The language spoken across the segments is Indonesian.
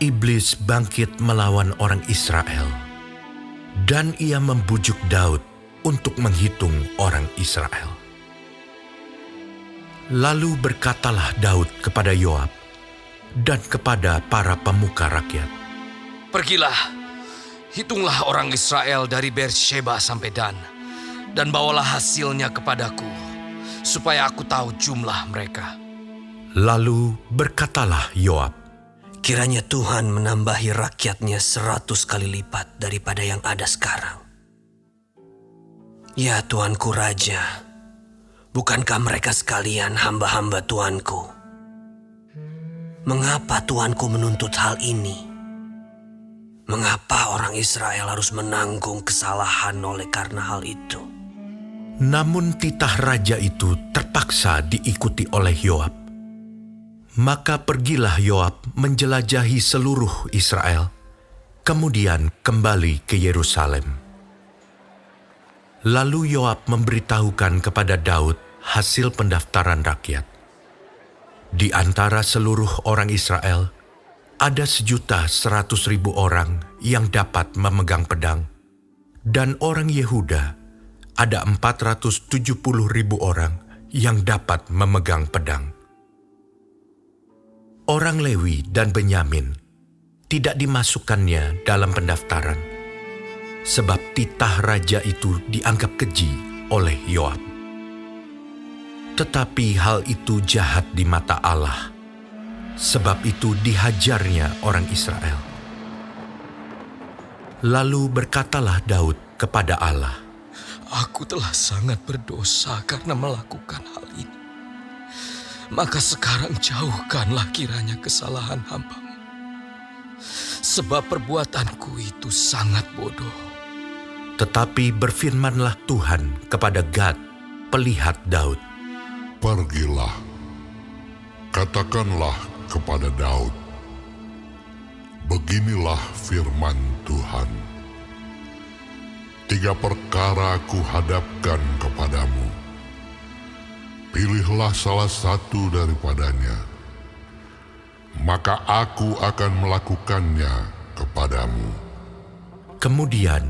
Iblis bangkit melawan orang Israel, dan ia membujuk Daud untuk menghitung orang Israel. Lalu berkatalah Daud kepada Yoab dan kepada para pemuka rakyat, "Pergilah, hitunglah orang Israel dari Beersheba sampai Dan, dan bawalah hasilnya kepadaku, supaya aku tahu jumlah mereka." Lalu berkatalah Yoab, "Kiranya Tuhan menambahi rakyatnya 100 kali lipat daripada yang ada sekarang. Ya Tuanku Raja, bukankah mereka sekalian hamba-hamba Tuanku? Mengapa Tuanku menuntut hal ini? Mengapa orang Israel harus menanggung kesalahan oleh karena hal itu?" Namun titah raja itu terpaksa diikuti oleh Yoab. Maka pergilah Yoab menjelajahi seluruh Israel, kemudian kembali ke Yerusalem. Lalu Yoab memberitahukan kepada Daud hasil pendaftaran rakyat. Di antara seluruh orang Israel, ada 1.100.000 orang yang dapat memegang pedang, dan orang Yehuda ada 470.000 orang yang dapat memegang pedang. Orang Lewi dan Benyamin tidak dimasukkannya dalam pendaftaran, sebab titah raja itu dianggap keji oleh Yoab. Tetapi hal itu jahat di mata Allah, sebab itu dihajarnya orang Israel. Lalu berkatalah Daud kepada Allah, "Aku telah sangat berdosa karena melakukan hal ini. Maka sekarang jauhkanlah kiranya kesalahan hamba-Mu, sebab perbuatanku itu sangat bodoh." Tetapi berfirmanlah Tuhan kepada Gad, pelihat Daud, "Pergilah, katakanlah kepada Daud, beginilah firman Tuhan. 3 perkara kuhadapkan kepadamu. Pilihlah salah satu daripadanya, maka aku akan melakukannya kepadamu." Kemudian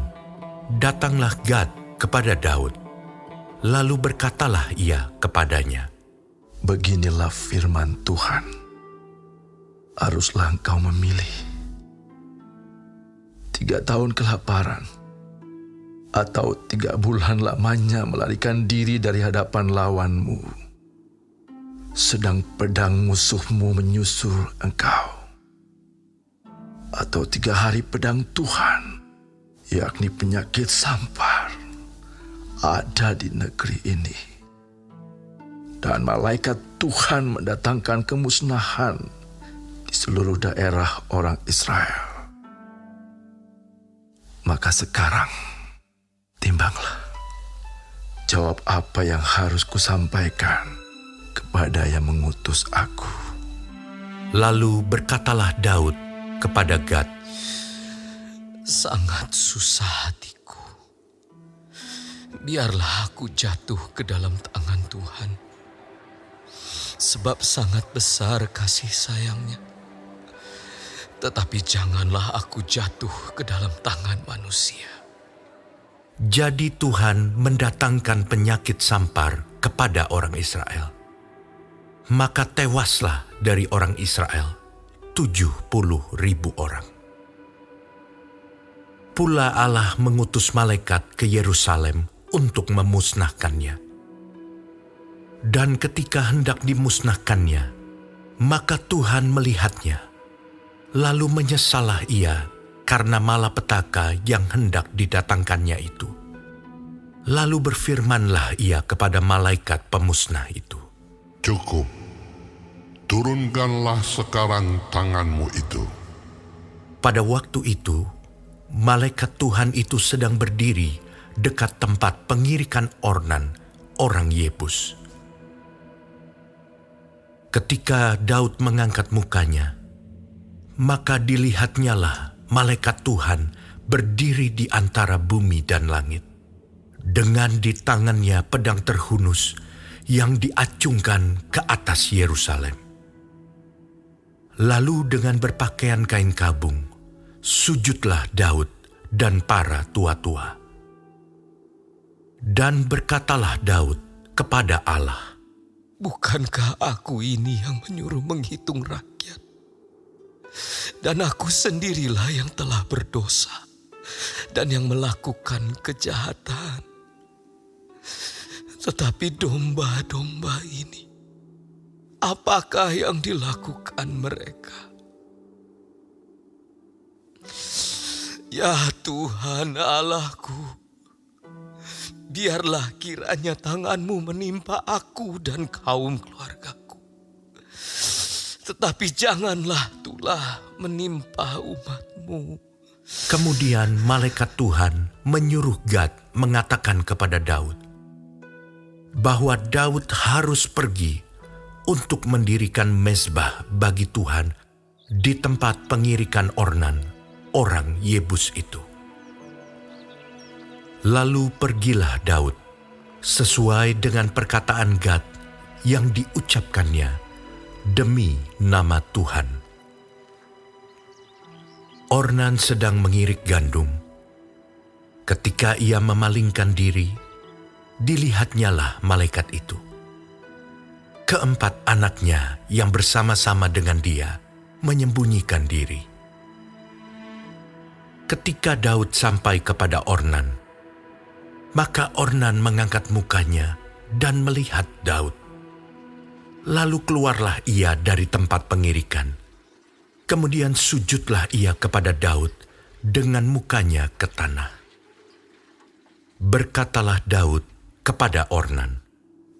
datanglah Gad kepada Daud, lalu berkatalah ia kepadanya, "Beginilah firman Tuhan, haruslah engkau memilih 3 tahun kelaparan, atau 3 bulan lamanya melarikan diri dari hadapan lawanmu, sedang pedang musuhmu menyusul engkau, atau 3 hari pedang Tuhan, yakni penyakit sampar, ada di negeri ini, dan malaikat Tuhan mendatangkan kemusnahan di seluruh daerah orang Israel. Maka sekarang timbanglah, jawab apa yang harus kusampaikan kepada yang mengutus aku." Lalu berkatalah Daud kepada Gad, "Sangat susah hatiku. Biarlah aku jatuh ke dalam tangan Tuhan, sebab sangat besar kasih sayangnya. Tetapi janganlah aku jatuh ke dalam tangan manusia." Jadi Tuhan mendatangkan penyakit sampar kepada orang Israel. Maka tewaslah dari orang Israel 70.000 orang. Pula Allah mengutus malaikat ke Yerusalem untuk memusnahkannya. Dan ketika hendak dimusnahkannya, maka Tuhan melihatnya, lalu menyesallah ia karena malapetaka yang hendak didatangkannya itu. Lalu berfirmanlah ia kepada malaikat pemusnah itu, "Cukup, turunkanlah sekarang tanganmu itu." Pada waktu itu, malaikat Tuhan itu sedang berdiri dekat tempat pengirikan Ornan, orang Yebus. Ketika Daud mengangkat mukanya, maka dilihatnyalah malaikat Tuhan berdiri di antara bumi dan langit, dengan di tangannya pedang terhunus yang diacungkan ke atas Yerusalem. Lalu dengan berpakaian kain kabung, sujudlah Daud dan para tua-tua. Dan berkatalah Daud kepada Allah, Bukankah aku ini yang menyuruh menghitung rakyat? Dan aku sendirilah yang telah berdosa dan yang melakukan kejahatan. Tetapi domba-domba ini, apakah yang dilakukan mereka? Ya Tuhan Allahku, biarlah kiranya tangan-Mu menimpa aku dan kaum keluargaku. Tetapi janganlah tulah menimpa umat-Mu. Kemudian malaikat Tuhan menyuruh Gad mengatakan kepada Daud bahwa Daud harus pergi untuk mendirikan mezbah bagi Tuhan di tempat pengirikan Ornan, orang Yebus itu. Lalu pergilah Daud sesuai dengan perkataan Gad yang diucapkannya demi nama Tuhan. Ornan sedang mengirik gandum. Ketika ia memalingkan diri, dilihatnyalah malaikat itu. Keempat anaknya yang bersama-sama dengan dia menyembunyikan diri. Ketika Daud sampai kepada Ornan, maka Ornan mengangkat mukanya dan melihat Daud. Lalu keluarlah ia dari tempat pengirikan. Kemudian sujudlah ia kepada Daud dengan mukanya ke tanah. Berkatalah Daud kepada Ornan,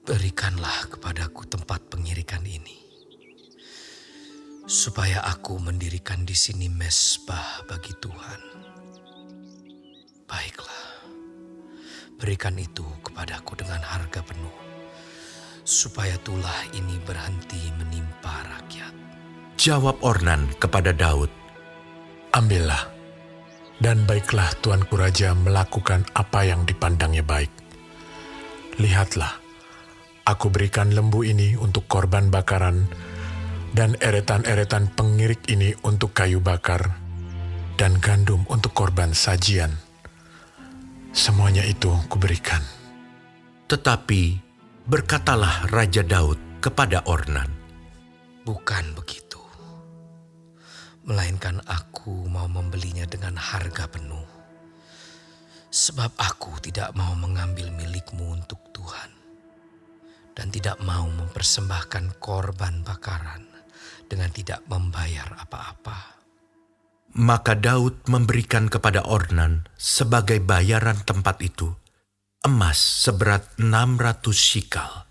Berikanlah kepadaku tempat pengirikan ini, supaya aku mendirikan di sini mezbah bagi Tuhan. Baiklah, berikan itu kepadaku dengan harga penuh, supaya tulah ini berhenti menimpa rakyat. Jawab Ornan kepada Daud, Ambillah, dan baiklah tuanku raja melakukan apa yang dipandangnya baik. Lihatlah, aku berikan lembu ini untuk korban bakaran, dan eretan-eretan pengirik ini untuk kayu bakar, dan gandum untuk korban sajian. Semuanya itu kuberikan. Tetapi berkatalah Raja Daud kepada Ornan, Bukan begitu, melainkan aku mau membelinya dengan harga penuh, sebab aku tidak mau mengambil milikmu untuk Tuhan, dan tidak mau mempersembahkan korban bakaran dengan tidak membayar apa-apa. Maka Daud memberikan kepada Ornan sebagai bayaran tempat itu emas seberat 600 shikal.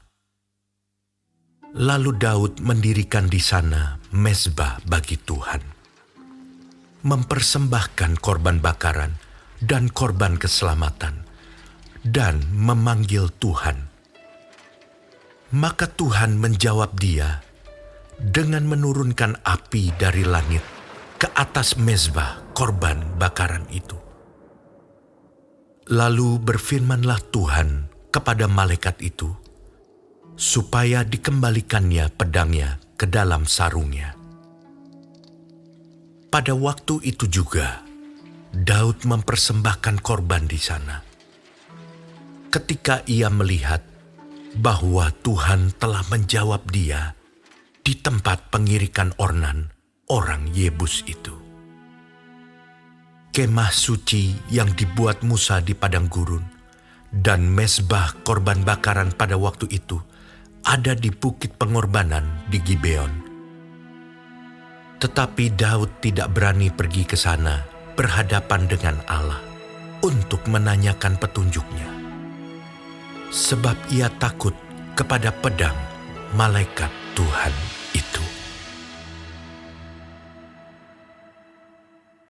Lalu Daud mendirikan di sana mezbah bagi Tuhan, mempersembahkan korban bakaran dan korban keselamatan, dan memanggil Tuhan. Maka Tuhan menjawab dia dengan menurunkan api dari langit ke atas mezbah korban bakaran itu. Lalu berfirmanlah Tuhan kepada malaikat itu, supaya dikembalikannya pedangnya ke dalam sarungnya. Pada waktu itu juga, Daud mempersembahkan korban di sana. Ketika ia melihat bahwa Tuhan telah menjawab dia di tempat pengirikan Ornan, orang Yebus itu. Kemah suci yang dibuat Musa di padang gurun dan mezbah korban bakaran pada waktu itu ada di bukit pengorbanan di Gibeon. Tetapi Daud tidak berani pergi ke sana berhadapan dengan Allah untuk menanyakan petunjuknya, sebab ia takut kepada pedang malaikat Tuhan.